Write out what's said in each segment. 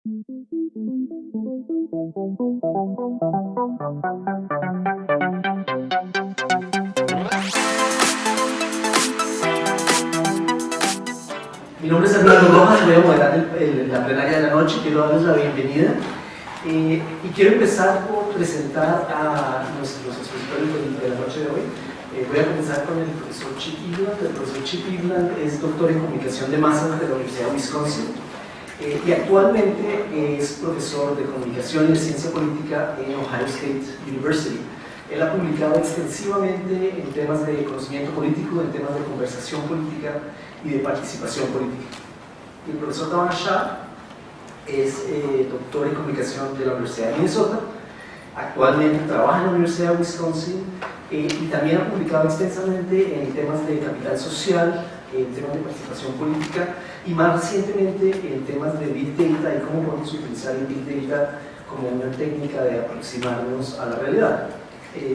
Mi nombre es Hernando Rojas, voy a moderar la plenaria de la noche, quiero darles la bienvenida y quiero empezar por presentar a nuestros expositores de la noche de hoy. Voy a comenzar con el profesor Chip Eveland. El profesor Chip Eveland es doctor en comunicación de masas de la Universidad de Wisconsin y actualmente es profesor de comunicación y de ciencia política en Ohio State University. Él ha publicado extensivamente en temas de conocimiento político, en temas de conversación política y de participación política. Y el profesor Davan Shah es doctor en comunicación de la Universidad de Minnesota, actualmente trabaja en la Universidad de Wisconsin y también ha publicado extensamente en temas de capital social, en temas de participación política y más recientemente en temas de Big Data y cómo podemos utilizar el Big Data como una técnica de aproximarnos a la realidad.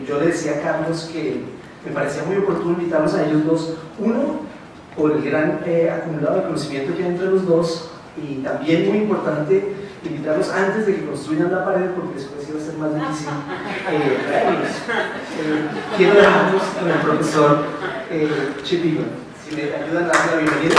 Yo le decía a Carlos que me parecía muy oportuno invitarlos a ellos dos, uno, por el gran acumulado de conocimiento que hay entre los dos, y también muy importante invitarlos antes de que construyan la pared, porque después iba a ser más difícil traerlos. Quiero dejarlos con el profesor Chip Eveland. Si me ayudan a darle la bienvenida.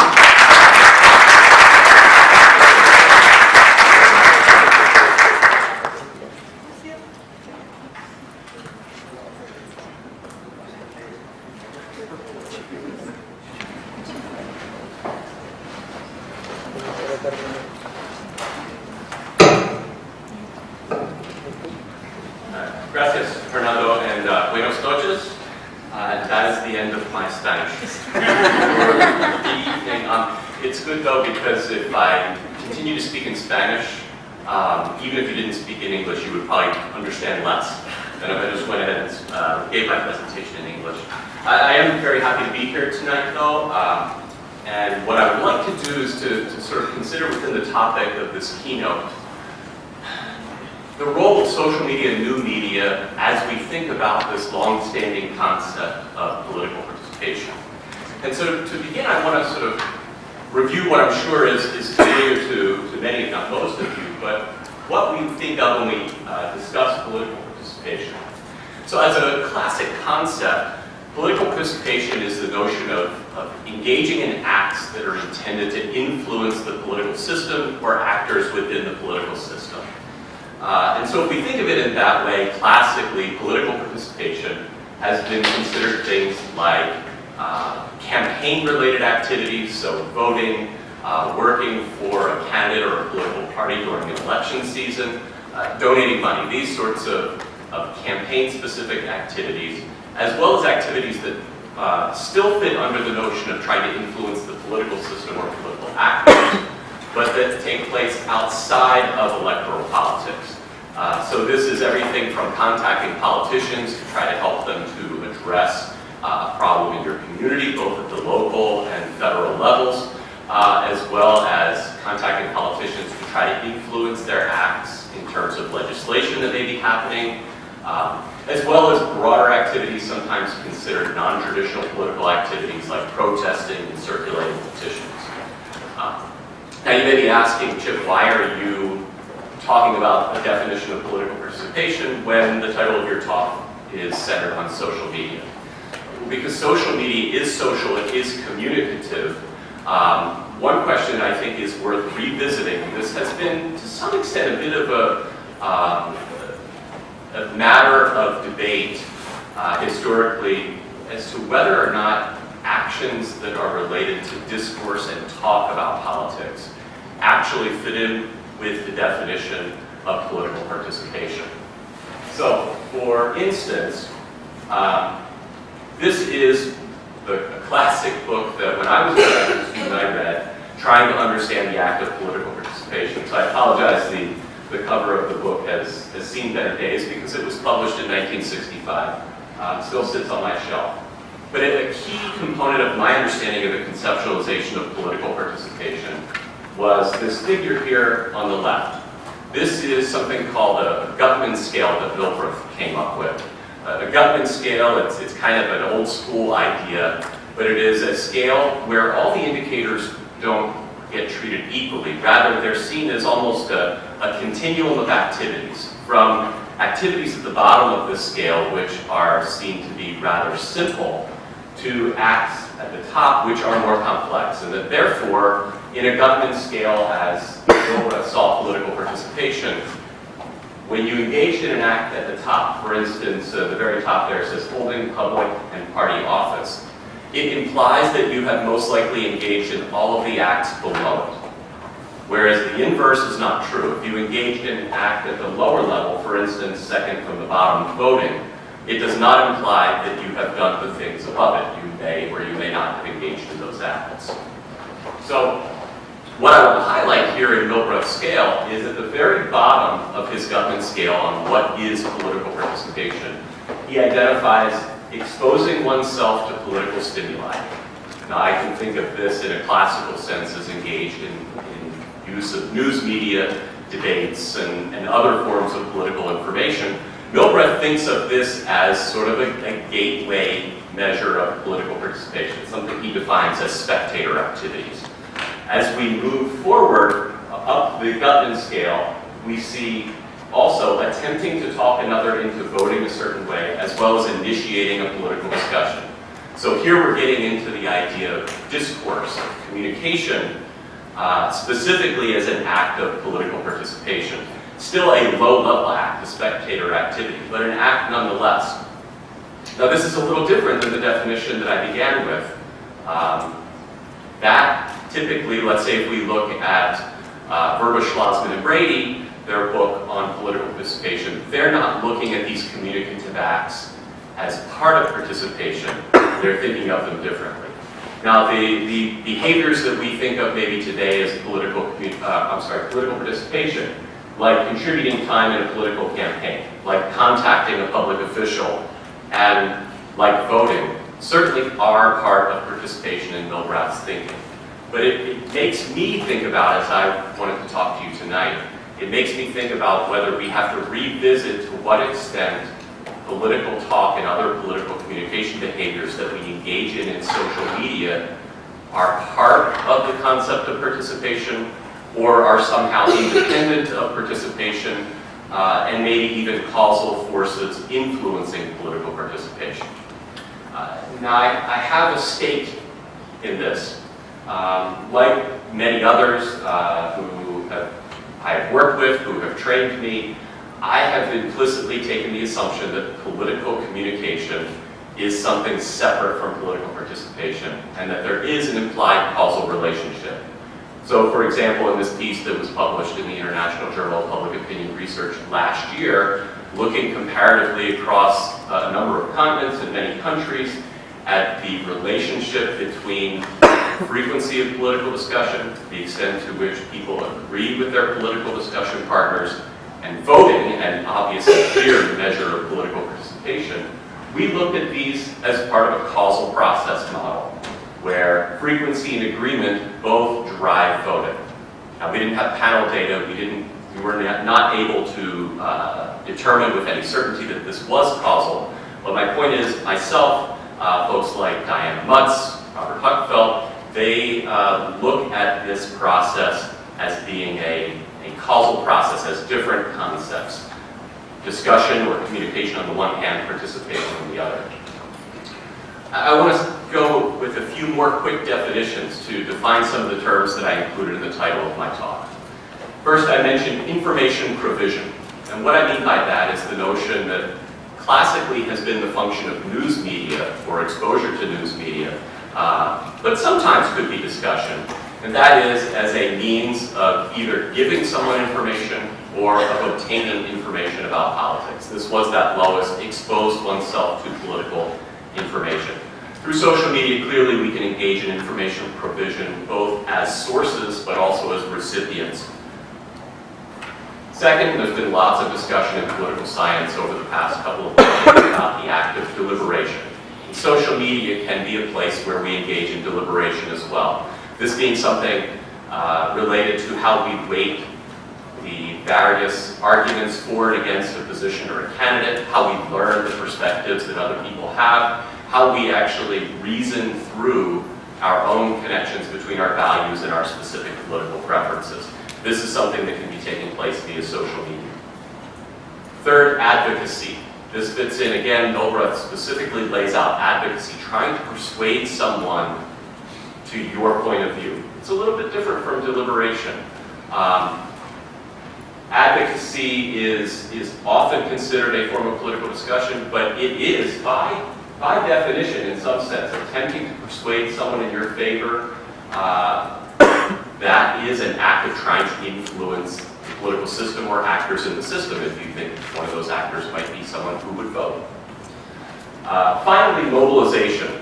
Gracias, Hernando, and buenos noches. That is the end of my Spanish for the evening. It's good though, because if I continue to speak in Spanish, even if you didn't speak in English, you would probably understand less than if I just went ahead and gave my presentation in English. I am very happy to be here tonight though, and what I would like to do is to sort of consider within the topic of this keynote the role of social media and new media as we think about this long-standing concept of political participation. And so to begin, I want to sort of review what I'm sure is familiar to many, if not most of you, but what we think of when we discuss political participation. So as a classic concept, political participation is the notion of engaging in acts that are intended to influence the political system or actors within the political system. And so if we think of it in that way, classically, political participation has been considered things like campaign-related activities, so voting, working for a candidate or a political party during an election season, donating money, these sorts of campaign-specific activities, as well as activities that still fit under the notion of trying to influence the political system or political actors, but that take place outside of electoral politics. So this is everything from contacting politicians to try to help them to address a problem in your community, both at the local and federal levels, as well as contacting politicians to try to influence their acts in terms of legislation that may be happening, as well as broader activities, sometimes considered non-traditional political activities like protesting and circulating petitions. Now you may be asking, Chip, why are you talking about a definition of political participation when the title of your talk is centered on social media? Well, because social media is social, it is communicative. One question I think is worth revisiting. This has been, to some extent, a bit of a matter of debate historically as to whether or not actions that are related to discourse and talk about politics actually fit in with the definition of political participation. So, for instance, this is the classic book that when I was a graduate student I read, trying to understand the act of political participation. So I apologize, the cover of the book has seen better days because it was published in 1965. Still sits on my shelf. But a key component of my understanding of the conceptualization of political participation was this figure here on the left. This is something called a Gutman scale that Milbrook came up with. The Gutman scale, it's kind of an old school idea, but it is a scale where all the indicators don't get treated equally. Rather, they're seen as almost a continuum of activities, from activities at the bottom of this scale, which are seen to be rather simple, to acts at the top, which are more complex, and that therefore, in a government scale, as Rojas saw political participation, when you engage in an act at the top, for instance, the very top there says holding public and party office, it implies that you have most likely engaged in all of the acts below it. Whereas the inverse is not true. If you engage in an act at the lower level, for instance, second from the bottom, voting, it does not imply that you have done the things above it. You may or you may not have engaged in those acts. So, what I want to highlight here in Milbrook's scale is at the very bottom of his government scale on what is political participation, he identifies exposing oneself to political stimuli. Now, I can think of this in a classical sense as engaged in use of news media, debates, and other forms of political information. Milbrook thinks of this as sort of a gateway measure of political participation, something he defines as spectator activities. As we move forward up the government scale, we see also attempting to talk another into voting a certain way, as well as initiating a political discussion. So here we're getting into the idea of discourse, of communication, specifically as an act of political participation. Still a low-level act, a spectator activity, but an act nonetheless. Now this is a little different than the definition that I began with. That typically, let's say if we look at Verba, Schlossman, and Brady, their book on political participation, they're not looking at these communicative acts as part of participation. They're thinking of them differently. Now, the behaviors that we think of maybe today as political participation, like contributing time in a political campaign, like contacting a public official, and like voting, certainly are part of participation in Milbrook's thinking. But it makes me think about, as I wanted to talk to you tonight, it makes me think about whether we have to revisit to what extent political talk and other political communication behaviors that we engage in social media are part of the concept of participation, or are somehow independent of participation, and maybe even causal forces influencing political participation. Now, I have a stake in this. Like many others who I have worked with, who have trained me, I have implicitly taken the assumption that political communication is something separate from political participation, and that there is an implied causal relationship. So, for example, in this piece that was published in the International Journal of Public Opinion Research last year, looking comparatively across a number of continents and many countries at the relationship between frequency of political discussion, the extent to which people agree with their political discussion partners, and voting, an obvious clear measure of political participation, we looked at these as part of a causal process model, where frequency and agreement both drive voting. Now, we didn't have panel data, we were not able to determine with any certainty that this was causal, but my point is, myself, folks like Diana Mutz, Robert Huckfeld, they look at this process as being a causal process, as different concepts. Discussion or communication on the one hand, participation on the other. I want to go with a few more quick definitions to define some of the terms that I included in the title of my talk. First, I mentioned information provision. And what I mean by that is the notion that classically has been the function of news media or exposure to news media, but sometimes could be discussion. And that is as a means of either giving someone information or of obtaining information about politics. This was that lowest, exposed oneself to political information. Through social media, clearly we can engage in information provision both as sources but also as recipients. Second, there's been lots of discussion in political science over the past couple of years about the act of deliberation. And social media can be a place where we engage in deliberation as well. This being something related to how we weight the various arguments for and against a position or a candidate, how we learn the perspectives that other people have, how we actually reason through our own connections between our values and our specific political preferences. This is something that can be taking place via social media. Third, advocacy. This fits in, again, Milbroth specifically lays out advocacy, trying to persuade someone to your point of view. It's a little bit different from deliberation. Advocacy is often considered a form of political discussion, but it is, by definition, in some sense, attempting to persuade someone in your favor. That is an act of trying to influence the political system or actors in the system, if you think one of those actors might be someone who would vote. Finally, mobilization.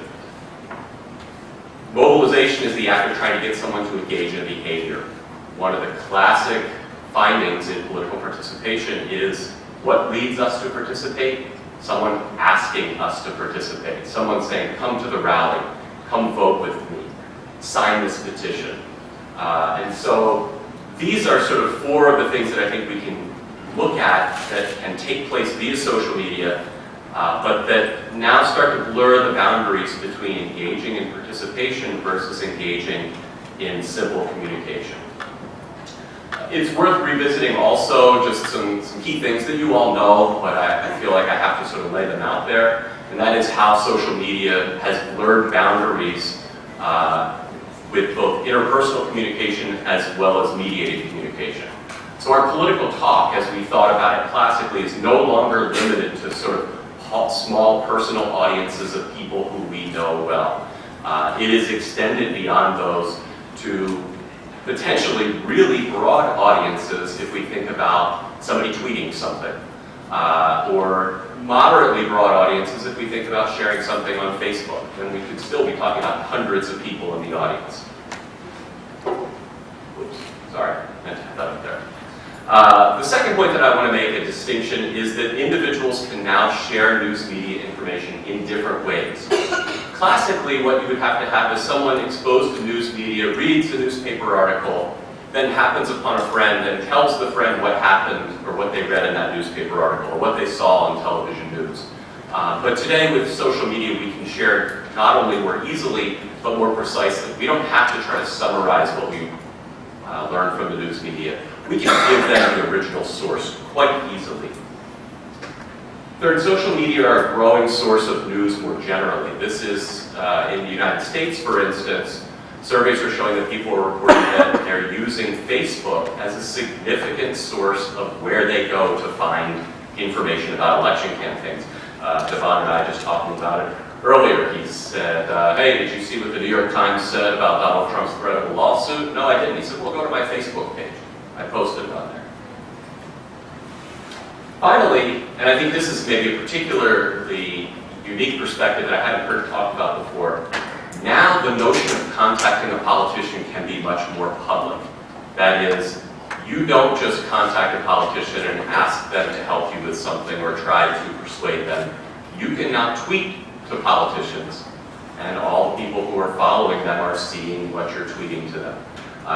Mobilization is the act of trying to get someone to engage in a behavior. One of the classic findings in political participation is what leads us to participate? Someone asking us to participate. Someone saying, come to the rally, come vote with me, sign this petition. And so these are sort of four of the things that I think we can look at that can take place via social media, but that now start to blur the boundaries between engaging in participation versus engaging in simple communication. It's worth revisiting also just some key things that you all know, but I feel like I have to sort of lay them out there, and that is how social media has blurred boundaries with both interpersonal communication as well as mediated communication. So our political talk, as we thought about it classically, is no longer limited to sort of small personal audiences of people who we know well. It is extended beyond those to potentially really broad audiences if we think about somebody tweeting something, or moderately broad audiences if we think about sharing something on Facebook, then we could still be talking about hundreds of people in the audience. Oops, sorry, I meant to have that up there. The second point that I want to make a distinction is that individuals can now share news media information in different ways. Classically, what you would have to have is someone exposed to news media reads a newspaper article, then happens upon a friend and tells the friend what happened or what they read in that newspaper article or what they saw on television news. But today with social media, we can share not only more easily, but more precisely. We don't have to try to summarize what we learned from the news media. We can give them the original source quite easily. Third, social media are a growing source of news more generally. This is, in the United States, for instance, surveys are showing that people are reporting that they're using Facebook as a significant source of where they go to find information about election campaigns. Devon and I just talking about it earlier. He said, hey, did you see what the New York Times said about Donald Trump's threat of a lawsuit? No, I didn't. He said, well, go to my Facebook page. I posted it on there. Finally, and I think this is maybe a particularly unique perspective that I hadn't heard talked about before, now the notion of contacting a politician can be much more public. That is, you don't just contact a politician and ask them to help you with something or try to persuade them. You can now tweet to politicians, and all the people who are following them are seeing what you're tweeting to them.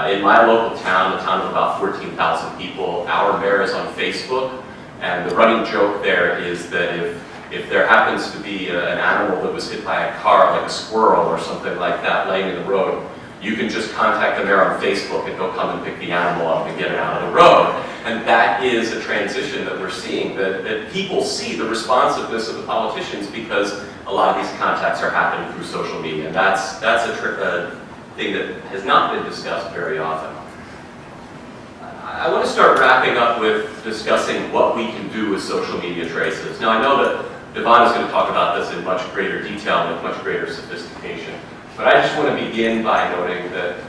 In my local town, a town of about 14,000 people, our mayor is on Facebook, and the running joke there is that if there happens to be an animal that was hit by a car, like a squirrel or something like that, laying in the road, you can just contact the mayor on Facebook and he'll come and pick the animal up and get it out of the road. And that is a transition that we're seeing, that people see the responsiveness of the politicians because a lot of these contacts are happening through social media. And that's a thing that has not been discussed very often. I want to start wrapping up with discussing what we can do with social media traces. Now I know that Devon is going to talk about this in much greater detail and with much greater sophistication, but I just want to begin by noting that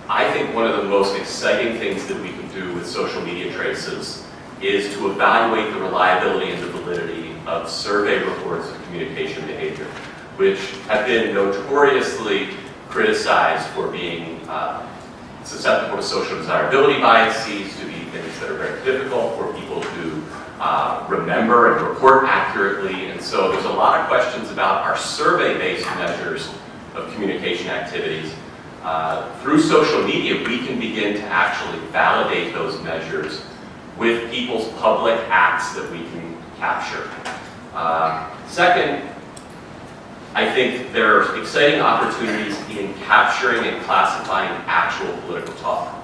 I think one of the most exciting things that we can do with social media traces is to evaluate the reliability and the validity of survey reports of communication behavior, which have been notoriously criticized for being susceptible to social desirability biases, to be things that are very difficult for people to remember and report accurately. And so there's a lot of questions about our survey-based measures of communication activities. Through social media, we can begin to actually validate those measures with people's public acts that we can capture. Second, I think there are exciting opportunities in capturing and classifying actual political talk.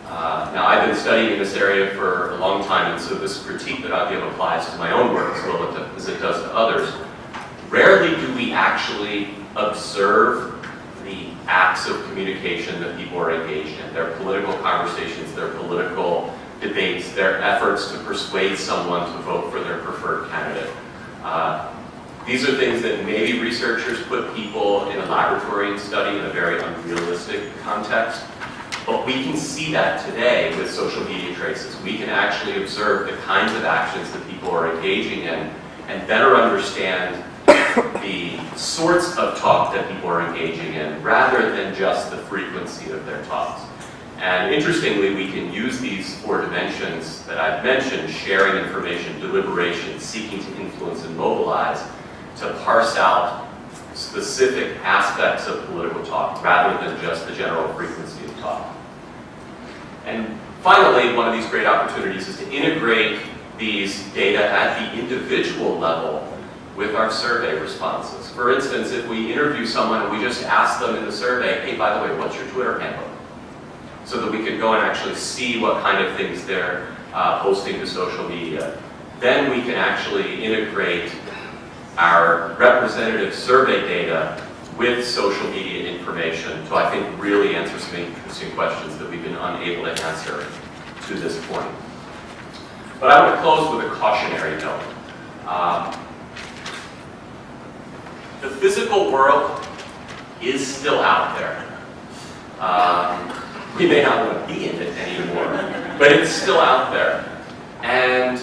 Now, I've been studying in this area for a long time, and so this critique that I give applies to my own work as well as it does to others. Rarely do we actually observe the acts of communication that people are engaged in, their political conversations, their political debates, their efforts to persuade someone to vote for their preferred candidate. These are things that maybe researchers put people in a laboratory and study in a very unrealistic context. But we can see that today with social media traces. We can actually observe the kinds of actions that people are engaging in and better understand the sorts of talk that people are engaging in rather than just the frequency of their talks. And interestingly, we can use these 4 dimensions that I've mentioned, sharing information, deliberation, seeking to influence and mobilize, to parse out specific aspects of political talk rather than just the general frequency of talk. And finally, one of these great opportunities is to integrate these data at the individual level with our survey responses. For instance, if we interview someone and we just ask them in the survey, hey, by the way, what's your Twitter handle? So that we can go and actually see what kind of things they're posting to social media. Then we can actually integrate our representative survey data with social media information to, I think, really answer some interesting questions that we've been unable to answer to this point. But I want to close with a cautionary note. The physical world is still out there. We may not want to be in it anymore, but it's still out there. And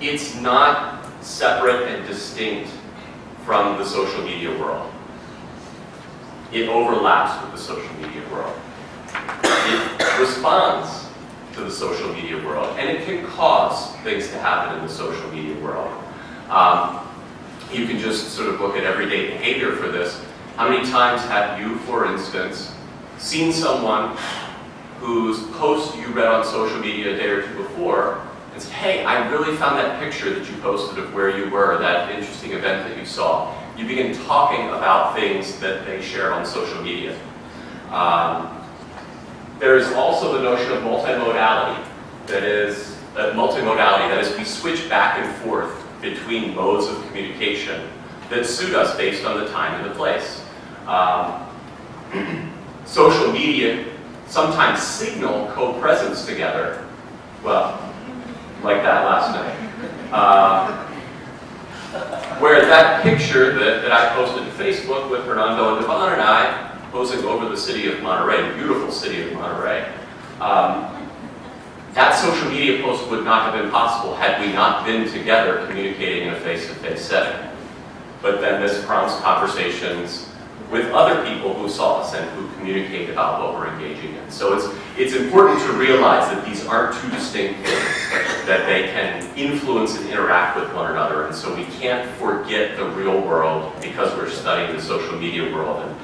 it's not separate and distinct from the social media world. It overlaps with the social media world. It responds to the social media world, and it can cause things to happen in the social media world. You can just sort of look at everyday behavior for this. How many times have you, for instance, seen someone whose post you read on social media a day or 2 before and said, hey, I really found that picture that you posted of where you were, that interesting event that you saw. You begin talking about things that they shared on social media. There's also the notion of multimodality. That is we switch back and forth between modes of communication that suit us based on the time and the place. Social media sometimes signal co-presence together. Well, like that last night. Where that picture that I posted to Facebook with Hernando and Devon and I posing over the city of Monterrey, the beautiful city of Monterrey, that social media post would not have been possible had we not been together communicating in a face-to-face setting. But then this prompts conversations with other people who saw us and who communicate about what we're engaging in. So it's important to realize that these aren't 2 distinct things, that they can influence and interact with one another, and so we can't forget the real world because we're studying the social media world. And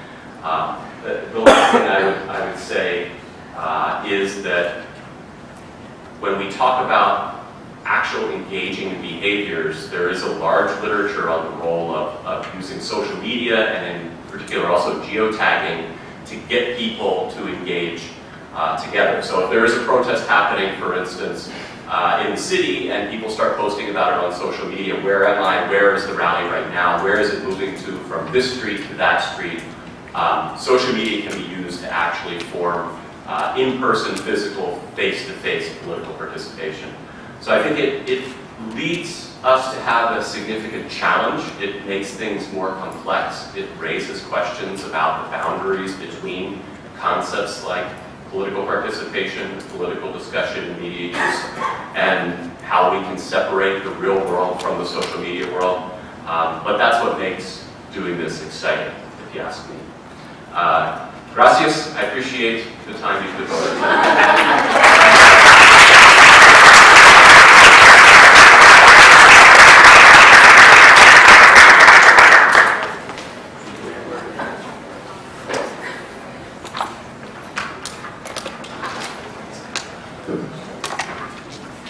the last thing I would say is that when we talk about actual engaging behaviors, there is a large literature on the role of using social media, and in particular also geotagging, to get people to engage together. So if there is a protest happening, for instance, in the city, and people start posting about it on social media, where am I, where is the rally right now, where is it moving to from this street to that street, social media can be used to actually form in-person, physical, face-to-face political participation. So I think it leads us to have a significant challenge. It makes things more complex. It raises questions about the boundaries between concepts like political participation, political discussion, media use, and how we can separate the real world from the social media world. But that's what makes doing this exciting, if you ask me. Gracias. I appreciate the time you devoted.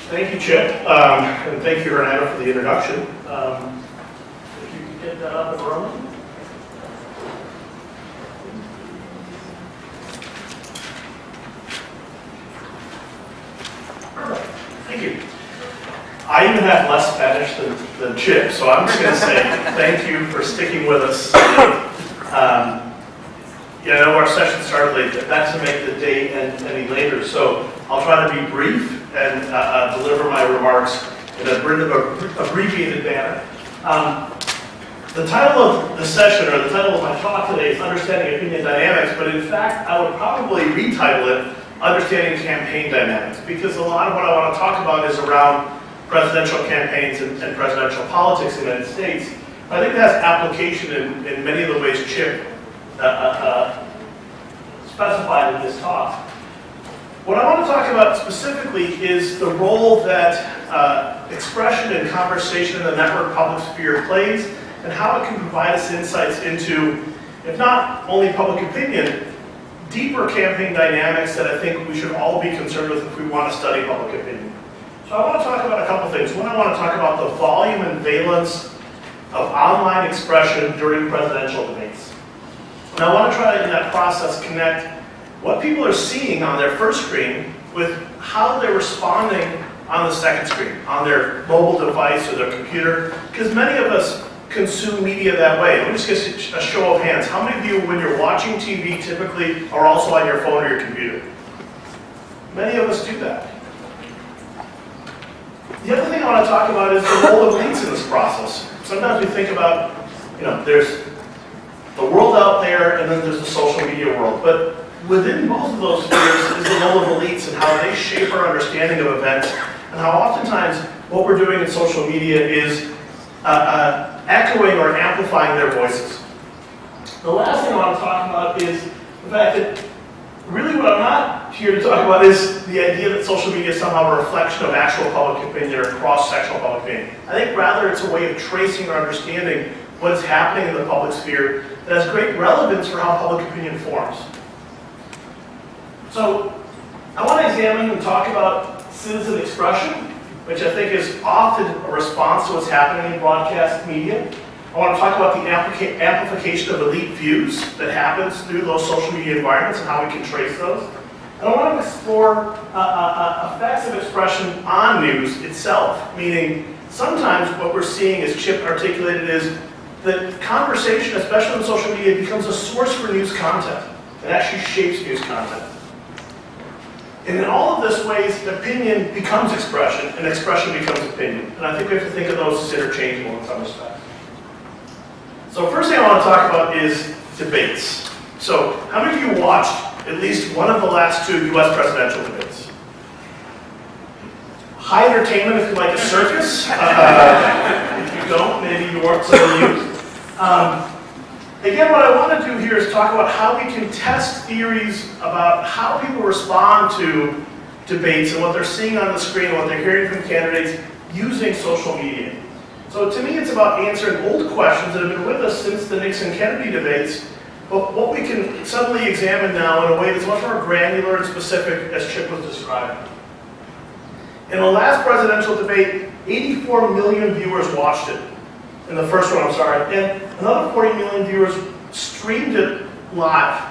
Thank you, Chip, and thank you, Hernando, for the introduction. If you could get that up and running. I even have less Spanish than Chip, so I'm just going to say thank you for sticking with us. I know our session started late, but that doesn't make the day end any later, so I'll try to be brief and deliver my remarks in a bit of an abbreviated manner. The title of the session, or the title of my talk today, is Understanding Opinion Dynamics, but in fact, I would probably retitle it Understanding Campaign Dynamics, because a lot of what I want to talk about is around presidential campaigns and presidential politics in the United States. I think it has application in many of the ways Chip specified in this talk. What I want to talk about specifically is the role that expression and conversation in the network public sphere plays, and how it can provide us insights into, if not only public opinion, deeper campaign dynamics that I think we should all be concerned with if we want to study public opinion. So I want to talk about a couple things. One, I want to talk about the volume and valence of online expression during presidential debates. And I want to try to, in that process, connect what people are seeing on their first screen with how they're responding on the second screen, on their mobile device or their computer, because many of us consume media that way. Let me just get a show of hands. How many of you, when you're watching TV, typically are also on your phone or your computer? Many of us do that. The other thing I want to talk about is the role of elites in this process. Sometimes we think about, there's the world out there and then there's the social media world. But within both of those spheres is the role of elites and how they shape our understanding of events, and how oftentimes what we're doing in social media is echoing or amplifying their voices. The last thing I want to talk about is the fact that really what I'm not here to talk about is the idea that social media is somehow a reflection of actual public opinion or cross-sectional public opinion. I think rather it's a way of tracing or understanding what is happening in the public sphere that has great relevance for how public opinion forms. So I want to examine and talk about citizen expression, which I think is often a response to what's happening in broadcast media. I want to talk about the amplification of elite views that happens through those social media environments and how we can trace those. And I want to explore effects of expression on news itself, meaning sometimes what we're seeing, as Chip articulated, is that conversation, especially on social media, becomes a source for news content. It actually shapes news content. And in all of this ways, opinion becomes expression, and expression becomes opinion. And I think we have to think of those as interchangeable in some respects. So first thing I want to talk about is debates. So how many of you watched at least one of the last two US presidential debates? High entertainment if you like a circus. If you don't, maybe you weren't so amused. Again, what I want to do here is talk about how we can test theories about how people respond to debates and what they're seeing on the screen and what they're hearing from candidates using social media. So to me, it's about answering old questions that have been with us since the Nixon-Kennedy debates, but what we can suddenly examine now in a way that's much more granular and specific, as Chip was describing. In the last presidential debate, 84 million viewers watched it. In the first one, I'm sorry, and another 40 million viewers streamed it live.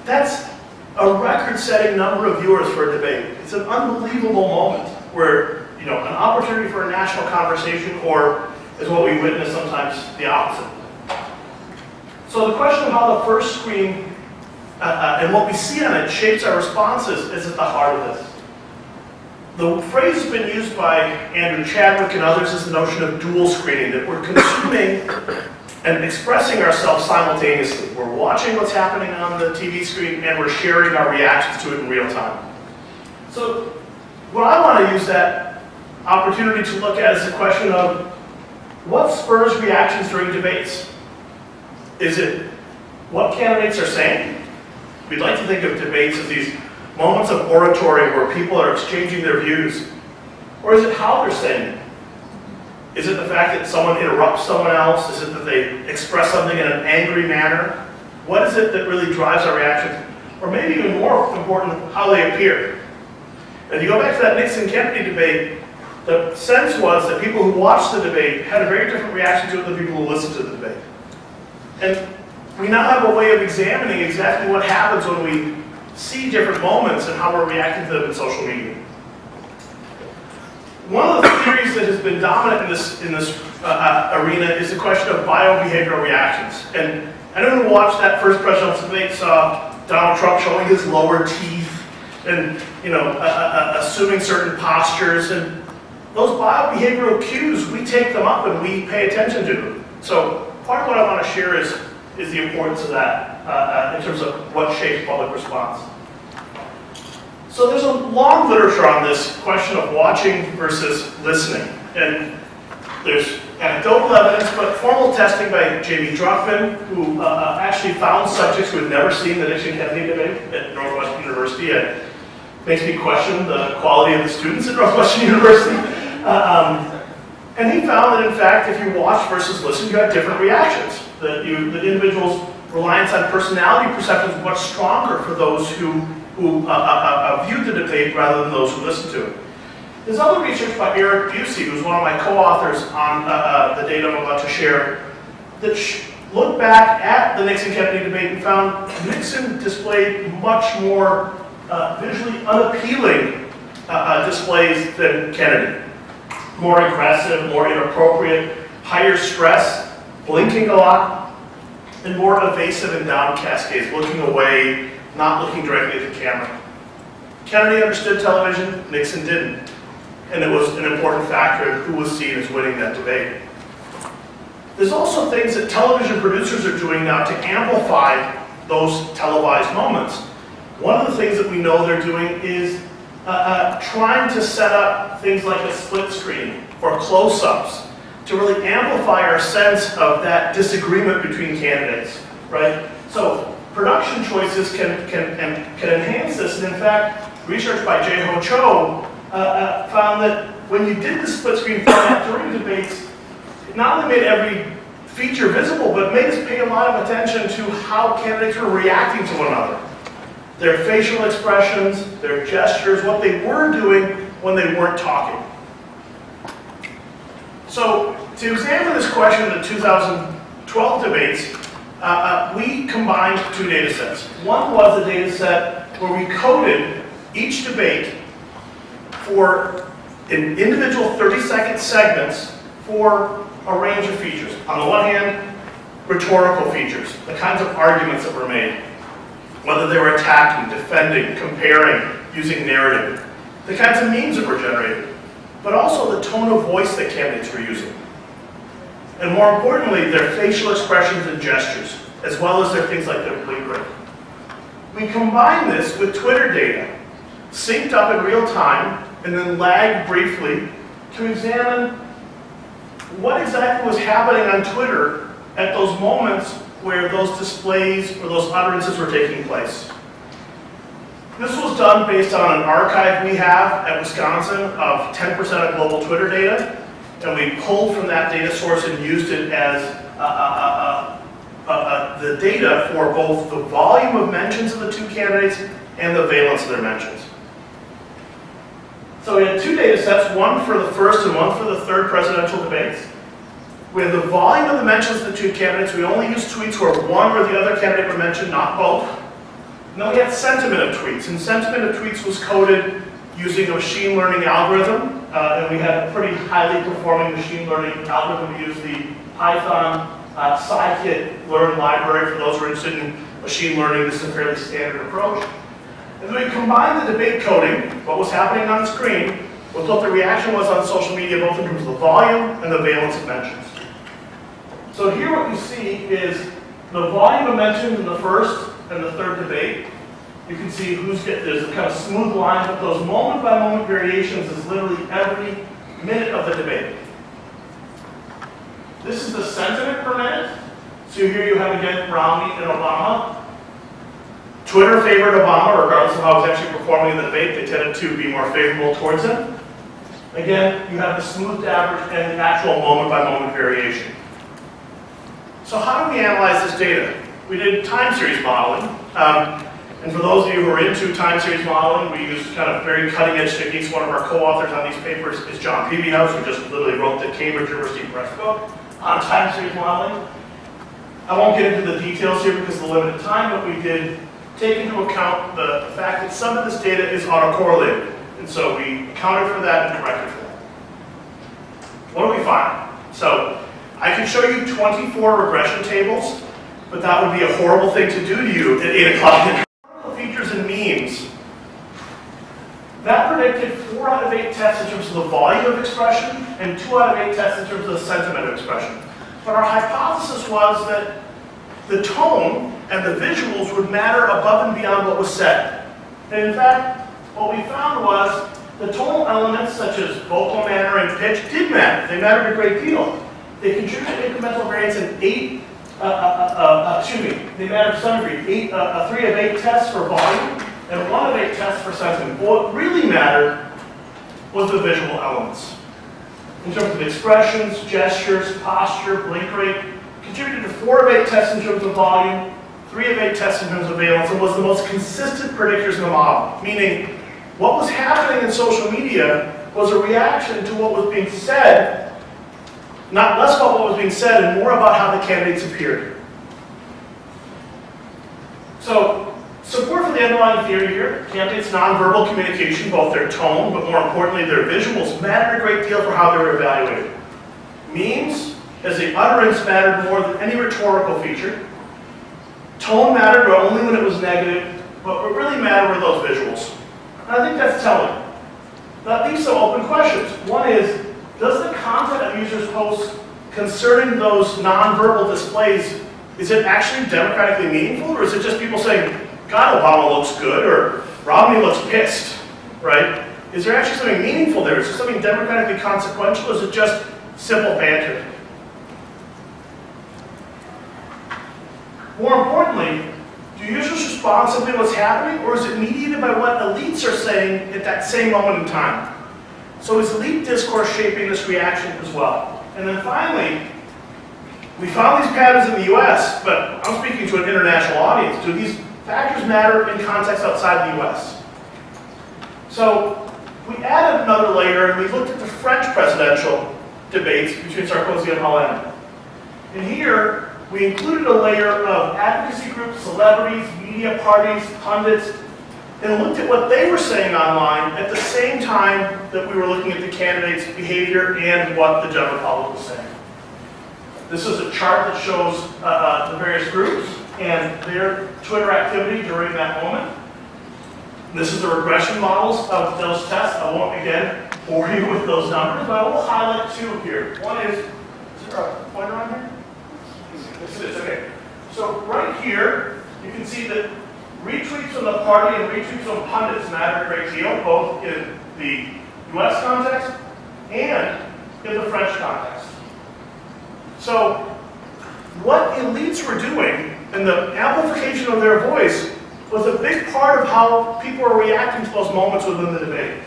That's a record-setting number of viewers for a debate. It's an unbelievable moment where, an opportunity for a national conversation, or is what we witness sometimes the opposite. So the question of how the first screen and what we see on it shapes our responses is at the heart of this. The phrase has been used by Andrew Chadwick and others is the notion of dual screening, that we're consuming and expressing ourselves simultaneously. We're watching what's happening on the TV screen and we're sharing our reactions to it in real time. So what I want to use that opportunity to look at is the question of what spurs reactions during debates. Is it what candidates are saying? We'd like to think of debates as these moments of oratory where people are exchanging their views. Or is it how they're saying it? Is it the fact that someone interrupts someone else? Is it that they express something in an angry manner? What is it that really drives our reactions? Or maybe even more important, how they appear. And if you go back to that Nixon-Kennedy debate, the sense was that people who watched the debate had a very different reaction to it than people who listened to the debate. And we now have a way of examining exactly what happens when we see different moments and how we're reacting to them in social media. One of the theories that has been dominant in this arena is the question of biobehavioral reactions. And anyone who watched that first presidential debate saw Donald Trump showing his lower teeth and assuming certain postures, and those biobehavioral cues, we take them up and we pay attention to them. So part of what I want to share is the importance of that in terms of what shapes public response. So there's a long literature on this question of watching versus listening. And there's anecdotal evidence, but formal testing by J.B. Druckmann, who actually found subjects who had never seen the Nixon-Kennedy debate at Northwestern University. It makes me question the quality of the students at Northwestern University. And he found that, in fact, if you watch versus listen, you have different reactions. That the individual's reliance on personality perception is much stronger for those who viewed the debate rather than those who listened to it. There's other research by Eric Busey, who's one of my co-authors on the data I'm about to share, that looked back at the Nixon-Kennedy debate and found Nixon displayed much more visually unappealing displays than Kennedy. More aggressive, more inappropriate, higher stress, blinking a lot, and more evasive and downcast gaze, looking away, not looking directly at the camera. Kennedy understood television, Nixon didn't. And it was an important factor in who was seen as winning that debate. There's also things that television producers are doing now to amplify those televised moments. One of the things that we know they're doing is trying to set up things like a split screen or close-ups to really amplify our sense of that disagreement between candidates, right? So production choices can enhance this, and in fact, research by Jae-Ho Cho found that when you did the split screen format during debates, it not only made every feature visible, but it made us pay a lot of attention to how candidates were reacting to one another. Their facial expressions, their gestures, what they were doing when they weren't talking. So to examine this question in the 2012 debates, we combined two data sets. One was a data set where we coded each debate for in individual 30-second segments for a range of features. On the one hand, rhetorical features, the kinds of arguments that were made, whether they were attacking, defending, comparing, using narrative, the kinds of memes that were generated, but also the tone of voice that candidates were using. And more importantly, their facial expressions and gestures, as well as their things like their blink rate. We combined this with Twitter data, synced up in real time, and then lagged briefly to examine what exactly was happening on Twitter at those moments where those displays or those utterances were taking place. This was done based on an archive we have at Wisconsin of 10% of global Twitter data, and we pulled from that data source and used it as the data for both the volume of mentions of the two candidates and the valence of their mentions. So we had two data sets, one for the first and one for the third presidential debates. We had the volume of the mentions of the two candidates. We only used tweets where one or the other candidate were mentioned, not both. And then we had sentiment of tweets, and sentiment of tweets was coded using a machine learning algorithm, and we had a pretty highly performing machine learning algorithm. We used the Python scikit-learn library for those who are interested in machine learning. This is a fairly standard approach. And then we combined the debate coding, what was happening on the screen, with what the reaction was on social media, both in terms of the volume and the valence of mentions. So here what you see is the volume of mentions in the first and the third debate. You can see there's a kind of smooth line, but those moment-by-moment variations is literally every minute of the debate. This is the sentiment per minute. So here you have, again, Romney and Obama. Twitter favored Obama, regardless of how he was actually performing in the debate. They tended to be more favorable towards him. Again, you have the smoothed average and the actual moment-by-moment variation. So how do we analyze this data? We did time series modeling. And for those of you who are into time series modeling, we use kind of very cutting-edge techniques. One of our co-authors on these papers is John Peebyhouse, who just literally wrote the Cambridge University Press book on time series modeling. I won't get into the details here because of the limited time, but we did take into account the fact that some of this data is autocorrelated. And so we accounted for that and corrected for that. fine. So I can show you 24 regression tables, but that would be a horrible thing to do to you at 8 o'clock. Features and means. That predicted 4 out of 8 tests in terms of the volume of expression and 2 out of 8 tests in terms of the sentiment of expression. But our hypothesis was that the tone and the visuals would matter above and beyond what was said. And in fact, what we found was the tonal elements such as vocal manner and pitch did matter. They mattered a great deal. They contributed incremental variance in they mattered to some degree. 3 of 8 tests for volume and 1 of 8 tests for sentiment. But what really mattered was the visual elements. In terms of expressions, gestures, posture, blink rate, contributed to 4 of 8 tests in terms of volume, 3 of 8 tests in terms of valence, and was the most consistent predictors in the model. Meaning, what was happening in social media was a reaction to what was being said, not less about what was being said and more about how the candidates appeared. So, support for the underlying theory here, candidates' nonverbal communication, both their tone, but more importantly their visuals, mattered a great deal for how they were evaluated. Memes, as the utterance mattered more than any rhetorical feature. Tone mattered, but only when it was negative, but what really mattered were those visuals. And I think that's telling. That leaves some open questions. One is, does the content of users' posts concerning those nonverbal displays, is it actually democratically meaningful, or is it just people saying, God, Obama looks good, or Romney looks pissed, right? Is there actually something meaningful there? Is there something democratically consequential, or is it just simple banter? More importantly, do users respond simply to what's happening, or is it mediated by what elites are saying at that same moment in time? So is elite discourse shaping this reaction as well? And then finally, we found these patterns in the US, but I'm speaking to an international audience. Do these factors matter in context outside the US? So we added another layer and we looked at the French presidential debates between Sarkozy and Hollande. And here, we included a layer of advocacy groups, celebrities, media parties, pundits, and looked at what they were saying online at the same time that we were looking at the candidates' behavior and what the general public was saying. This is a chart that shows the various groups and their Twitter activity during that moment. This is the regression models of those tests. I won't, again, bore you with those numbers, but I will highlight 2 here. One is there a pointer on here? This is, okay. So right here, you can see that retweets from the party and retweets from pundits matter a great deal, both in the US context and in the French context. So what elites were doing and the amplification of their voice was a big part of how people are reacting to those moments within the debate.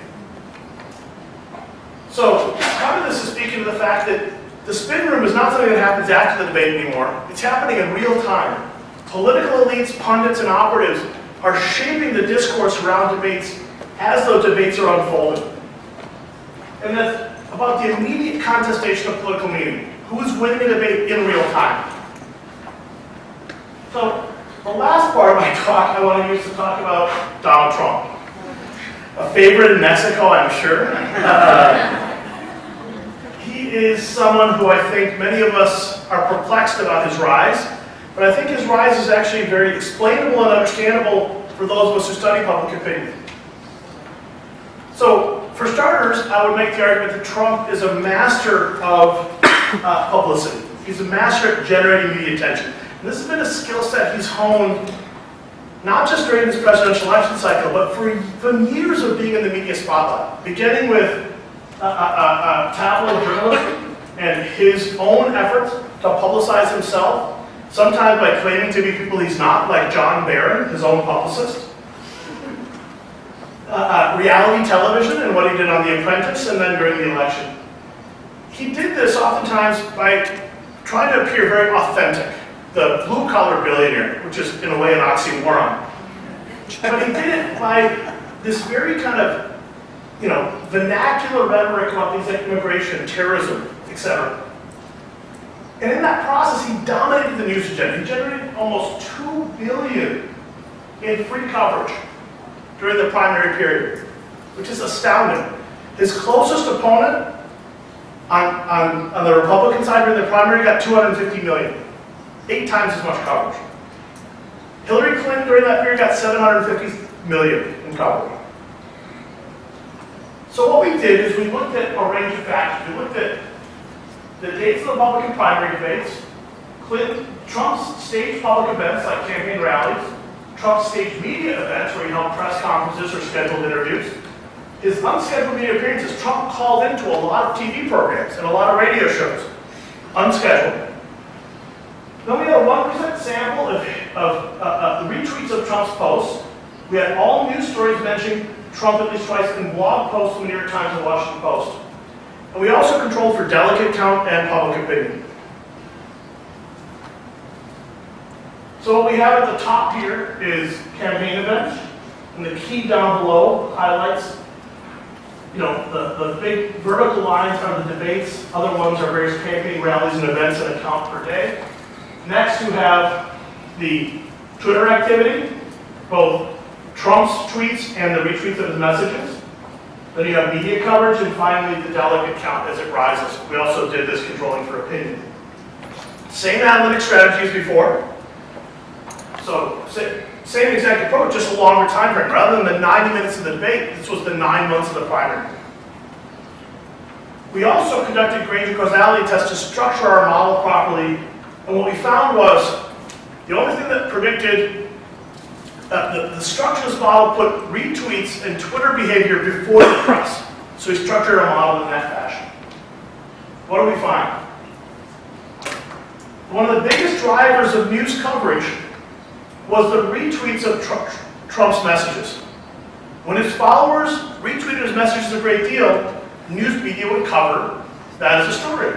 So part of this is speaking to the fact that the spin room is not something that happens after the debate anymore. It's happening in real time. Political elites, pundits, and operatives are shaping the discourse around debates as those debates are unfolding. And that's about the immediate contestation of political meaning. Who's winning the debate in real time? So the last part of my talk I want to use to talk about Donald Trump. A favorite in Mexico, I'm sure. He is someone who I think many of us are perplexed about his rise, but I think his rise is actually very explainable and understandable for those of us who study public opinion. So, for starters, I would make the argument that Trump is a master of publicity. He's a master at generating media attention. And this has been a skill set he's honed not just during this presidential election cycle, but from years of being in the media spotlight, beginning with tabloid journalism and his own efforts to publicize himself, sometimes by claiming to be people he's not, like John Barron, his own publicist. Reality television and what he did on The Apprentice and then during the election. He did this oftentimes by trying to appear very authentic. The blue-collar billionaire, which is in a way an oxymoron. But he did it by this very kind of, vernacular rhetoric about things like immigration, terrorism, etc. And in that process, he dominated the news agenda. He generated almost $2 billion in free coverage during the primary period, which is astounding. His closest opponent On the Republican side, during the primary, got 250 million, 8 times as much coverage. Hillary Clinton during that period got 750 million in coverage. So what we did is we looked at a range of factors. We looked at the dates of the Republican primary debates, Trump's staged public events like campaign rallies, Trump's staged media events where he held press conferences or scheduled interviews, his unscheduled media appearances. Trump called into a lot of TV programs and a lot of radio shows, unscheduled. Then we had a 1% sample of retweets of Trump's posts. We had all news stories mentioning Trump at least twice in blog posts in the New York Times and the Washington Post. And we also controlled for delegate count and public opinion. So what we have at the top here is campaign events, and the key down below highlights, the big vertical lines are the debates. Other ones are various campaign rallies and events and a count per day. Next, you have the Twitter activity, both Trump's tweets and the retweets of his messages. Then you have media coverage, and finally the delegate count as it rises. We also did this controlling for opinion. Same analytic strategy as before. So same exact approach, just a longer time frame. Rather than the 90 minutes of the debate, this was the 9 months of the primary. We also conducted Granger causality tests to structure our model properly, and what we found was the only thing that predicted the structure of this model put retweets and Twitter behavior before the press. So we structured our model in that fashion. What do we find? One of the biggest drivers of news coverage was the retweets of Trump's messages. When his followers retweeted his messages a great deal, news media would cover that as a story,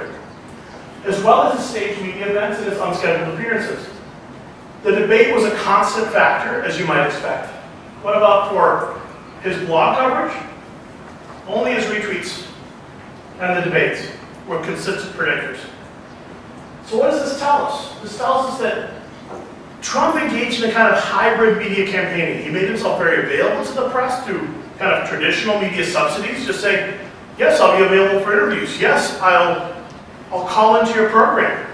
as well as his staged media events and his unscheduled appearances. The debate was a constant factor, as you might expect. What about for his blog coverage? Only his retweets and the debates were consistent predictors. So what does this tell us? This tells us that Trump engaged in a kind of hybrid media campaigning. He made himself very available to the press through kind of traditional media subsidies, just saying, yes, I'll be available for interviews. Yes, I'll call into your program.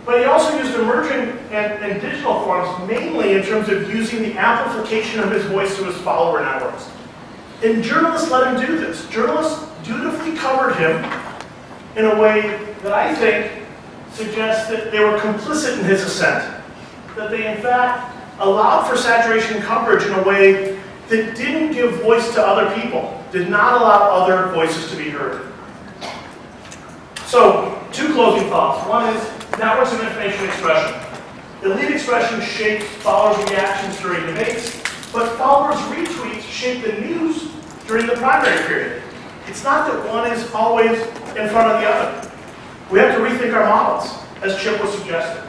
But he also used emerging and digital forms, mainly in terms of using the amplification of his voice to his follower networks. And journalists let him do this. Journalists dutifully covered him in a way that I think suggests that they were complicit in his ascent. That they, in fact, allowed for saturation coverage in a way that didn't give voice to other people, did not allow other voices to be heard. So, 2 closing thoughts. One is networks of information expression. Elite expression shapes followers' reactions during debates, but followers' retweets shape the news during the primary period. It's not that one is always in front of the other. We have to rethink our models, as Chip was suggesting.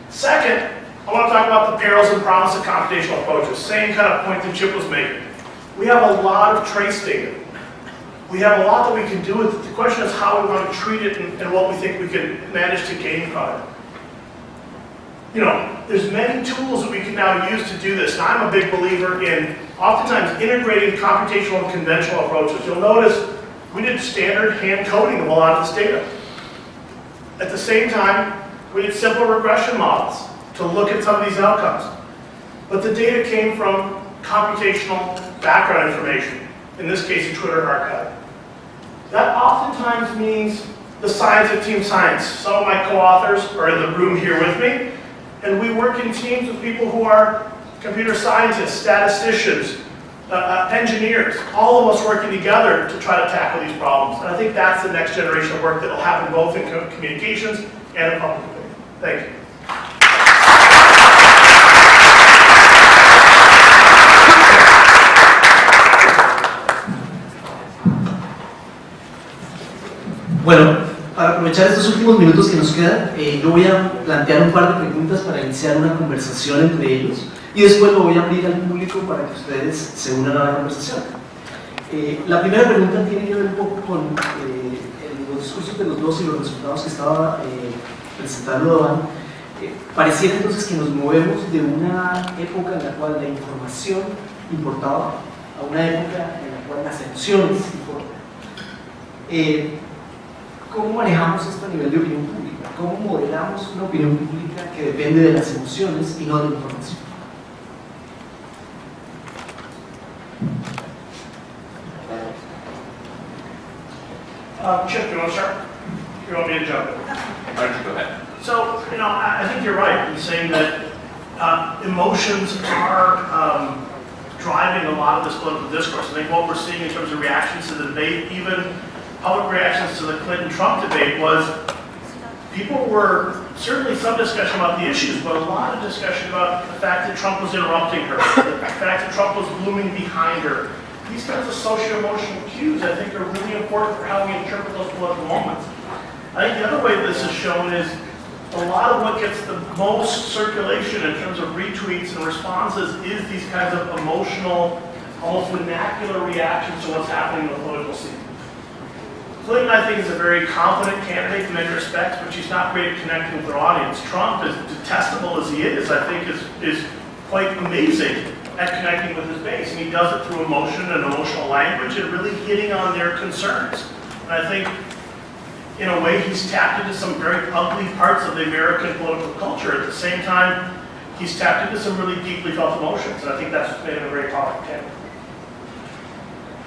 Second, I want to talk about the perils and promise of computational approaches. Same kind of point that Chip was making. We have a lot of trace data. We have a lot that we can do with it. The question is how we want to treat it and what we think we can manage to gain from it. There's many tools that we can now use to do this. And I'm a big believer in oftentimes integrating computational and conventional approaches. You'll notice we did standard hand coding of a lot of this data. At the same time, we did simple regression models to look at some of these outcomes. But the data came from computational background information, in this case, a Twitter archive. That oftentimes means the science of team science. Some of my co-authors are in the room here with me, and we work in teams with people who are computer scientists, statisticians, engineers, all of us working together to try to tackle these problems. And I think that's the next generation of work that will happen both in communications and in public opinion. Thank you. Bueno, para aprovechar estos últimos minutos que nos quedan, yo voy a plantear un par de preguntas para iniciar una conversación entre ellos y después lo voy a abrir al público para que ustedes se unan a la conversación. La primera pregunta tiene que ver un poco con los discursos de los dos y los resultados que estaba presentando Doan. Pareciera entonces que nos movemos de una época en la cual la información importaba a una época en la cual las emociones importan. ¿Cómo manejamos esto a nivel de opinión pública? ¿Cómo modelamos una opinión pública que depende de las emociones y no de la información? Chip, you want to start? You want me to jump in? Why don't you go ahead? So, I think you're right in saying that emotions are driving a lot of this political discourse. I think what we're seeing in terms of reactions to the debate, even public reactions to the Clinton-Trump debate, was people were certainly some discussion about the issues, but a lot of discussion about the fact that Trump was interrupting her, the fact that Trump was looming behind her. These kinds of socio-emotional cues, I think, are really important for how we interpret those political moments. I think the other way this is shown is a lot of what gets the most circulation in terms of retweets and responses is these kinds of emotional, almost vernacular reactions to what's happening in the political scene. Clinton, I think, is a very confident candidate in many respects, but she's not great at connecting with her audience. Trump, as detestable as he is, I think is quite amazing at connecting with his base, and he does it through emotion and emotional language and really hitting on their concerns. And I think, in a way, he's tapped into some very ugly parts of the American political culture. At the same time, he's tapped into some really deeply felt emotions, and I think that's made him a very powerful candidate.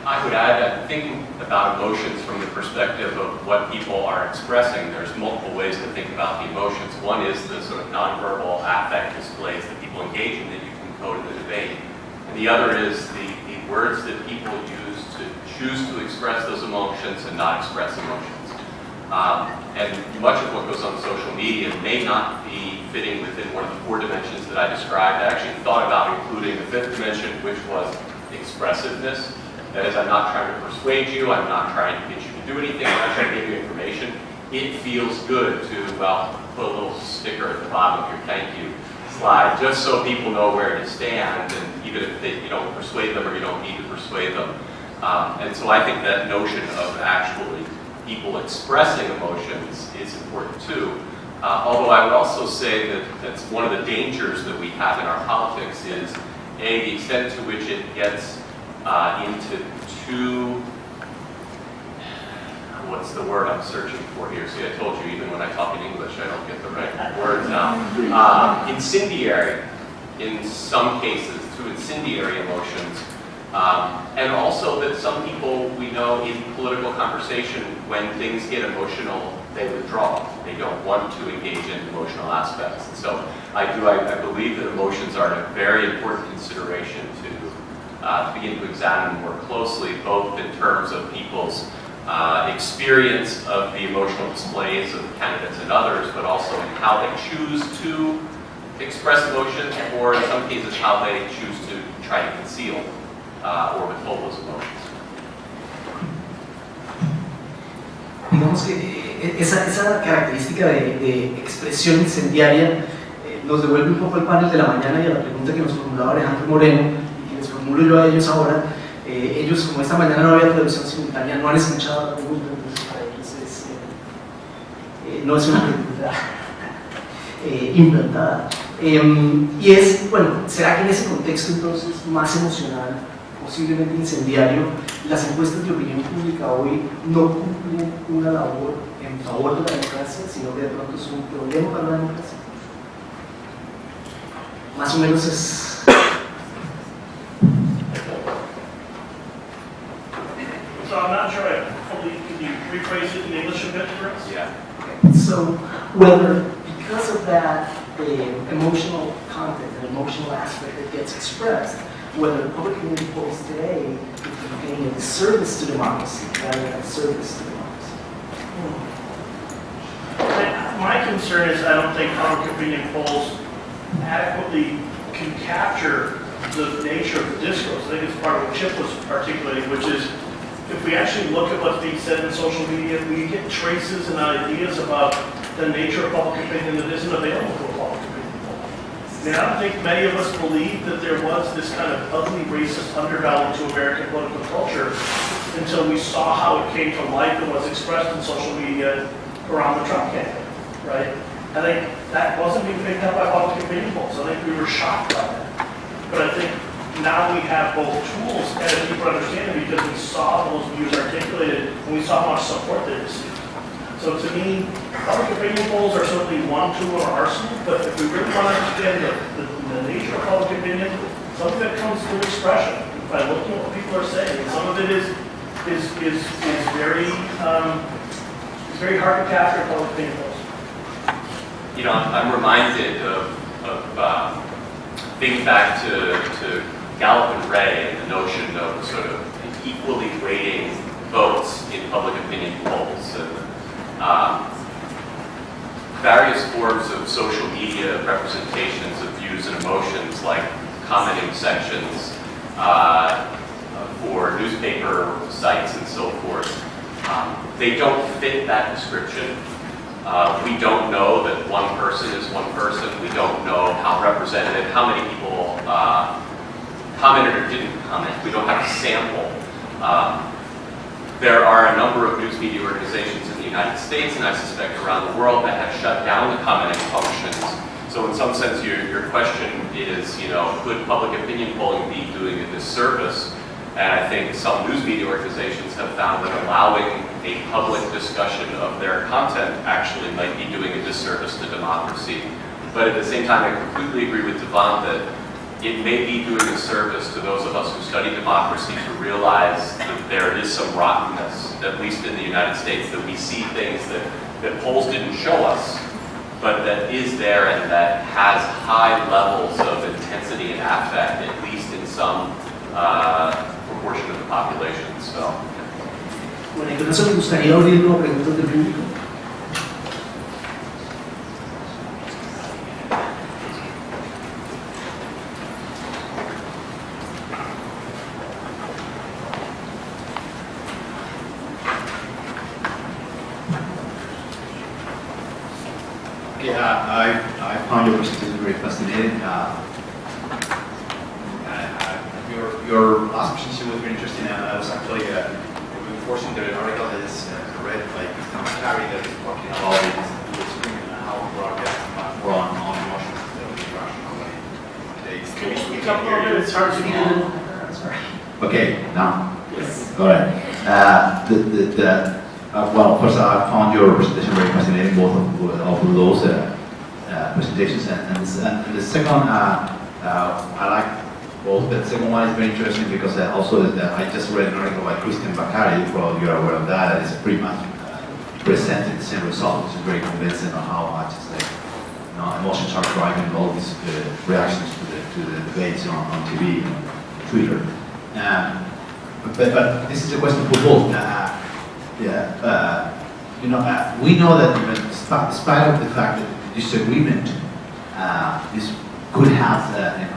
I would add that thinking about emotions from the perspective of what people are expressing, there's multiple ways to think about the emotions. One is the sort of nonverbal affect displays that people engage in that you can code in the debate. And the other is the words that people use to choose to express those emotions and not express emotions. And much of what goes on social media may not be fitting within one of the 4 dimensions that I described. I actually thought about including the 5th dimension, which was expressiveness. That is, I'm not trying to persuade you, I'm not trying to get you to do anything, I'm not trying to give you information. It feels good to, well, put a little sticker at the bottom of your thank you slide, just so people know where to stand, and even if you don't persuade them or you don't need to persuade them. And so I think that notion of actually people expressing emotions is important too. Although I would also say that that's one of the dangers that we have in our politics is, A, the extent to which it gets into too, what's the word I'm searching for here? See, I told you, even when I talk in English, I don't get the right words now. Incendiary, in some cases, to incendiary emotions. And also that some people we know in political conversation, when things get emotional, they withdraw. They don't want to engage in emotional aspects. And so I believe that emotions are a very important consideration to begin to examine more closely, both in terms of people's experience of the emotional displays of candidates and others, but also in how they choose to express emotions, or in some cases how they choose to try to conceal or withhold those emotions. Digamos que esa característica de expresión incendiaria nos devuelve un poco el panel de la mañana y a la pregunta que nos formulaba Alejandro Moreno y que les formulo yo a ellos ahora. Ellos, como esta mañana no había traducción simultánea, no han escuchado la pregunta, entonces para ellos no es una pregunta implantada. Y es, bueno, ¿será que en ese contexto entonces más emocional, posiblemente incendiario, las encuestas de opinión pública hoy no cumplen una labor en favor de la democracia, sino que de pronto son un problema para la democracia? Más o menos es... So I'm not sure I fully, can you rephrase it in English a bit for us? Yeah. So whether because of that emotional content and emotional aspect that gets expressed, whether public opinion polls today is paying a disservice to democracy rather than a service to democracy. My concern is I don't think public opinion polls adequately can capture the nature of the discourse. I think it's part of what Chip was articulating, which is if we actually look at what's being said in social media, we get traces and ideas about the nature of public opinion that isn't available to a public opinion poll. I mean, I don't think many of us believed that there was this kind of ugly racist underbelly to American political culture until we saw how it came to life and was expressed in social media around the Trump campaign, right? I think that wasn't being picked up by public opinion polls. I think we were shocked by that. But I think now we have both tools and a deeper understanding because we saw those views articulated and we saw how much support they received. So to me, public opinion polls are simply one tool in our arsenal, but if we really want to understand the nature of public opinion, some of it comes through expression by looking at what people are saying. And some of it is very hard to capture in public opinion polls. You know, I'm reminded of thinking back to Gallup and Ray and the notion of sort of equally weighting votes in public opinion polls. And various forms of social media representations of views and emotions, like commenting sections for newspaper sites and so forth, they don't fit that description. We don't know that one person is one person. We don't know how representative, how many people commented or didn't comment. We don't have a sample. There are a number of news media organizations in the United States, and I suspect around the world, that have shut down the commenting functions. So in some sense, your question is, you know, could public opinion polling be doing a disservice? And I think some news media organizations have found that allowing a public discussion of their content actually might be doing a disservice to democracy. But at the same time, I completely agree with Devon that it may be doing a service to those of us who study democracy to realize that there is some rottenness, at least in the United States, that we see things that polls didn't show us, but that is there and that has high levels of intensity and affect, at least in some proportion of the population. So. Bueno, y con eso me gustaría abrirlo a preguntas del público. Yeah, I found your presentation very fascinating. Your last presentation was very interesting, and I was actually reinforcing the article that is read by Christian McCarry that is talking about the screen and how broadcast much more on emotions than the rational way. Can you speak up a little bit? It's hard to hear. Sorry. Okay, now. Yes. All right. Well, first, I found your presentation very fascinating, both of those presentations, and the second, I like both. The second one is very interesting because also I just read an article by Christian Bakari, probably you're aware of that, and it's pretty much presenting the same result, which is very convincing on how much it's like, you know, emotions are driving all these reactions to the debates on TV and Twitter. But this is a question for both. We know that even despite of the fact that disagreement this could have,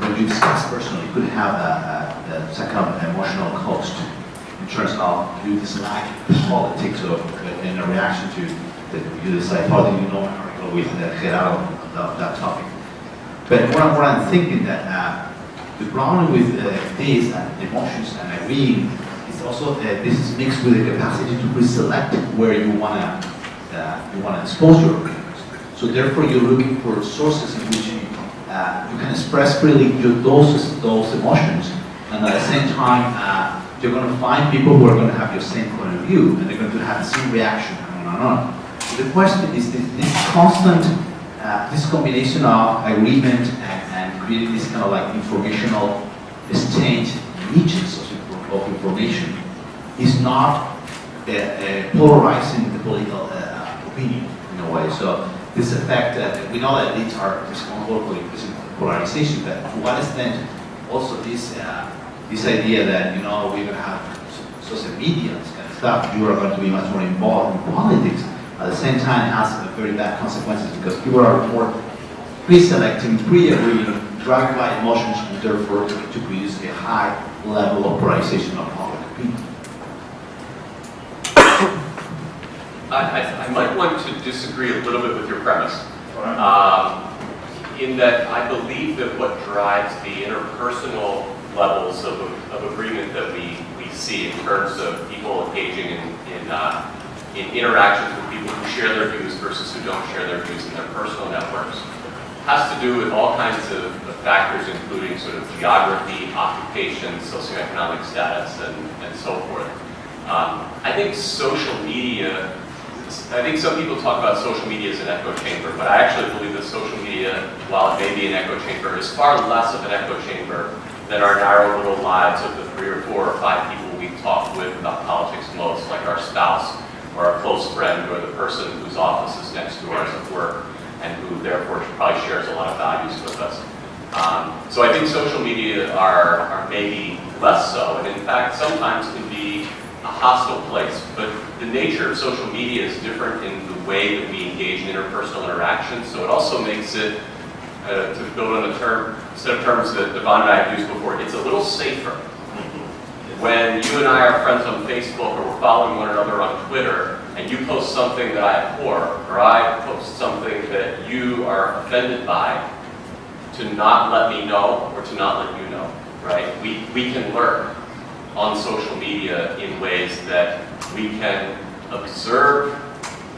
when you discuss personally, could have some kind of emotional cost in terms of you dislike politics or in a reaction to that you decide, how do you know an article with Hernando of that topic. But what I'm thinking that the problem with these emotions and agreeing is also this is mixed with the capacity to pre-select where you wanna expose your opinions. So therefore, you're looking for sources in which you can express freely those emotions, and at the same time, you're going to find people who are going to have your same point of view, and they're going to have the same reaction, and on and on. So the question is this constant, this combination of agreement and creating this kind of like informational exchange, niches of information, is not polarizing the political opinion in a way. So this effect, we know that elites are responsible for increasing polarization, but to what extent also this idea that, you know, we're going to have social media and kind of stuff, you are going to be much more involved in politics, at the same time has very bad consequences because people are more pre-selecting, pre-agreeing, dragged by emotions, and therefore to produce a high level of polarization of public opinion. I might want to disagree a little bit with your premise, in that I believe that what drives the interpersonal levels of agreement that we see in terms of people engaging in interactions with people who share their views versus who don't share their views in their personal networks has to do with all kinds of factors, including sort of geography, occupation, socioeconomic status, and so forth. I think social media, I think some people talk about social media as an echo chamber, but I actually believe that social media, while it may be an echo chamber, is far less of an echo chamber than our narrow little lives of the 3 or 4 or 5 people we talk with about politics most, like our spouse or our close friend or the person whose office is next to ours at work, and who therefore probably shares a lot of values with us. So I think social media are maybe less so, and in fact sometimes can be a hostile place, but the nature of social media is different in the way that we engage in interpersonal interactions, so it also makes it, to build on a set of terms that Devon and I have used before, it's a little safer. When you and I are friends on Facebook or we're following one another on Twitter, and you post something that I abhor, or I post something that you are offended by, to not let me know or to not let you know, right? We can lurk on social media in ways that we can observe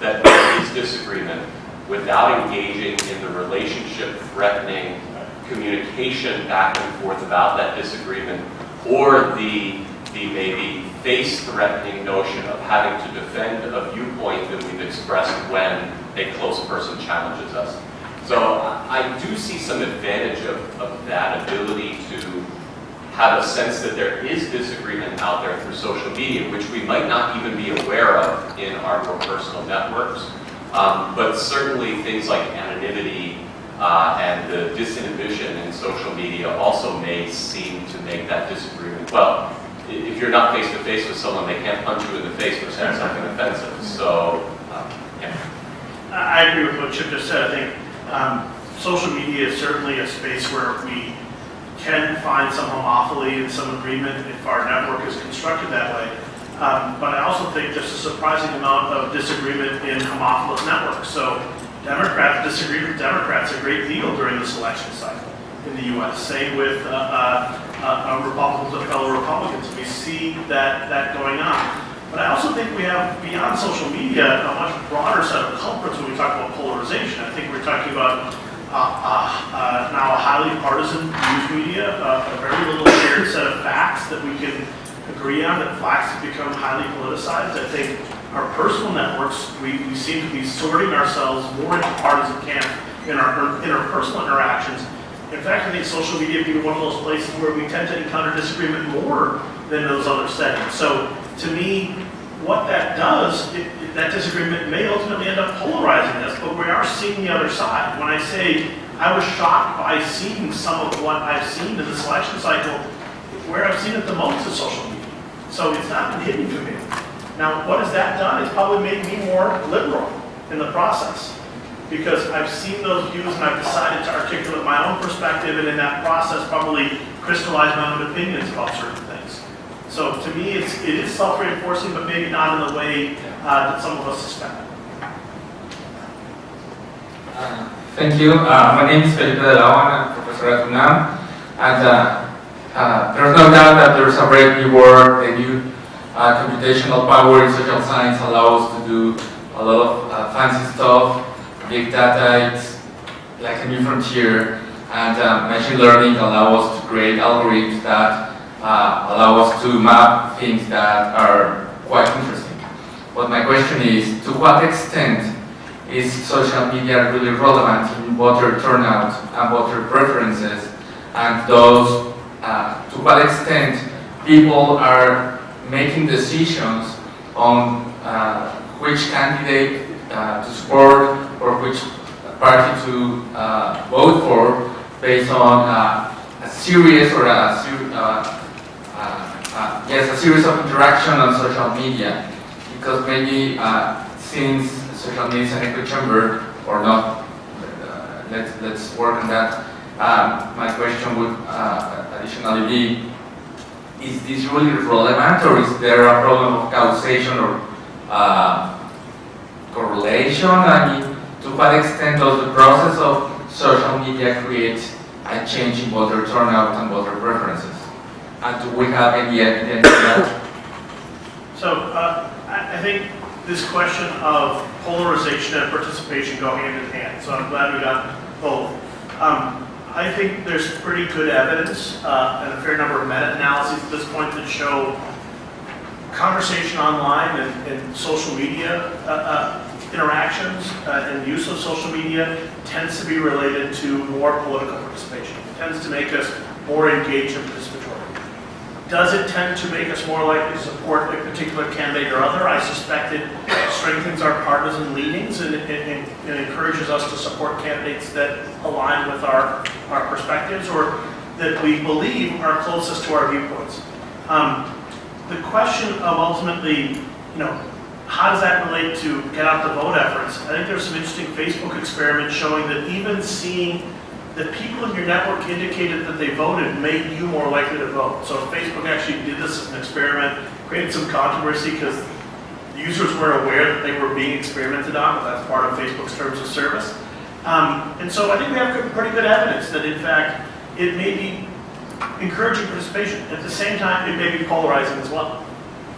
that there is disagreement without engaging in the relationship-threatening communication back and forth about that disagreement, or the maybe face-threatening notion of having to defend a viewpoint that we've expressed when a close person challenges us. So I do see some advantage of that ability to have a sense that there is disagreement out there through social media, which we might not even be aware of in our more personal networks. But certainly things like anonymity and the disinhibition in social media also may seem to make that disagreement. Well, if you're not face-to-face with someone, they can't punch you in the face for saying something offensive. So, yeah. I agree with what Chip just said. I think social media is certainly a space where we can find some homophily and some agreement if our network is constructed that way. But I also think there's a surprising amount of disagreement in homophilous networks. So Democrats disagree with Democrats a great deal during this election cycle in the U.S. Same with Republicans and fellow Republicans. We see that going on. But I also think we have, beyond social media, a much broader set of culprits when we talk about polarization. I think we're talking about now a highly partisan news media, a very little shared set of facts that we can agree on, that facts have become highly politicized. I think our personal networks, we seem to be sorting ourselves more into partisan camp in our interpersonal interactions. In fact, I think social media can be one of those places where we tend to encounter disagreement more than those other settings. So to me, what that does, that disagreement may ultimately end up polarizing us, but we are seeing the other side. When I say I was shocked by seeing some of what I've seen in this election cycle, where I've seen it the most is social media. So it's not been hidden from me. Now, what has that done? It's probably made me more liberal in the process, because I've seen those views and I've decided to articulate my own perspective, and in that process probably crystallize my own opinions about certain things. So to me, it is self-reinforcing, but maybe not in the way that some of us suspect. Thank you. My name is Felipe de la O. I'm a professor at UNAM, and there's no doubt that there's a brave new world. The new computational power in social science allows us to do a lot of fancy stuff. Big data, it's like a new frontier, and machine learning allows us to create algorithms that allow us to map things that are quite interesting. But my question is, to what extent is social media really relevant in voter turnout and voter preferences, and those, to what extent people are making decisions on which candidate to support or which party to vote for based on a series or a series of interaction on social media, because maybe since social media is an echo chamber or not, let's work on that. My question would additionally be, is this really relevant, or is there a problem of causation or correlation? I mean, to what extent does the process of social media create a change in voter turnout and voter preferences? And do we have any evidence of that? So I think this question of polarization and participation go hand in hand. So I'm glad we got both. I think there's pretty good evidence and a fair number of meta-analyses at this point that show conversation online and social media interactions and use of social media tends to be related to more political participation. It tends to make us more engaged and participatory. Does it tend to make us more likely to support a particular candidate or other? I suspect it strengthens our partisan leanings and it encourages us to support candidates that align with our perspectives or that we believe are closest to our viewpoints. The question of ultimately, how does that relate to get out the vote efforts? I think there's some interesting Facebook experiments showing that even seeing that people in your network indicated that they voted made you more likely to vote. So Facebook actually did this as an experiment, created some controversy because users weren't aware that they were being experimented on, but that's part of Facebook's terms of service. And so I think we have pretty good evidence that in fact it may be encouraging participation. At the same time, it may be polarizing as well.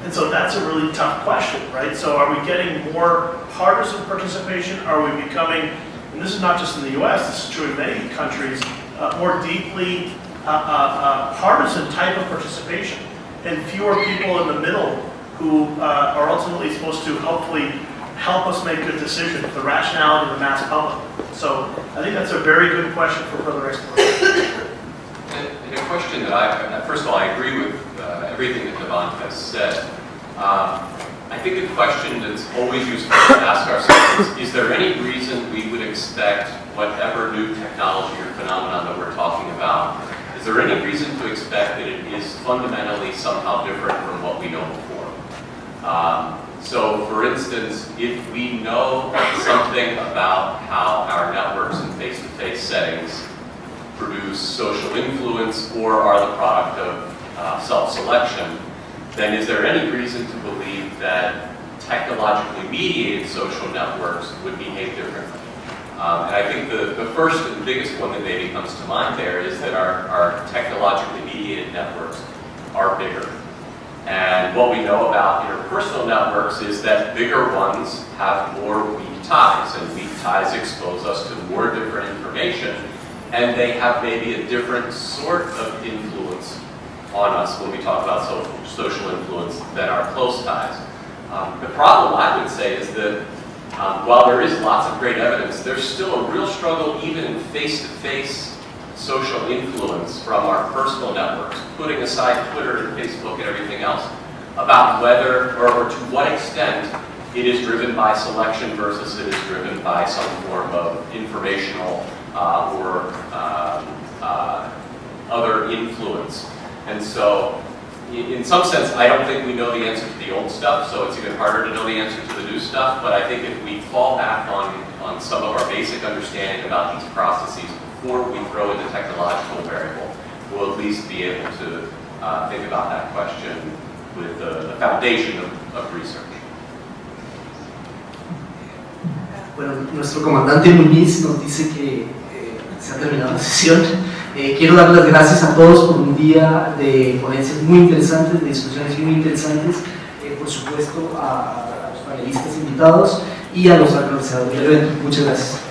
And so that's a really tough question, right? So are we getting more partisan participation? Are we becoming, and this is not just in the US, this is true in many countries, more deeply partisan type of participation and fewer people in the middle who are ultimately supposed to hopefully help us make good decisions, the rationality of the mass public. So I think that's a very good question for further exploration. And a question that first of all, I agree with everything that Devon has said. I think a question that's always useful to ask ourselves is there any reason we would expect whatever new technology or phenomenon that we're talking about, is there any reason to expect that it is fundamentally somehow different from what we know before? So for instance, if we know something about how our networks in face-to-face settings produce social influence or are the product of self-selection, then is there any reason to believe that technologically mediated social networks would behave differently? And I think the first and biggest one that maybe comes to mind there is that our technologically mediated networks are bigger. And what we know about interpersonal networks is that bigger ones have more weak ties, and weak ties expose us to more different information, and they have maybe a different sort of influence on us when we talk about social influence than our close ties. The problem, I would say, is that while there is lots of great evidence, there's still a real struggle even in face-to-face social influence from our personal networks, putting aside Twitter and Facebook and everything else, about whether or to what extent it is driven by selection versus it is driven by some form of informational or other influence. And so, in some sense, I don't think we know the answer to the old stuff, so it's even harder to know the answer to the new stuff, but I think if we fall back on some of our basic understanding about these processes before we throw in the technological variable, we'll at least be able to think about that question with the foundation of research. Bueno, nuestro comandante Muñiz nos dice que se ha terminado la sesión. Quiero dar las gracias a todos por un día de ponencias muy interesantes, de discusiones muy interesantes, por supuesto a los panelistas invitados y a los organizadores del evento. Muchas gracias.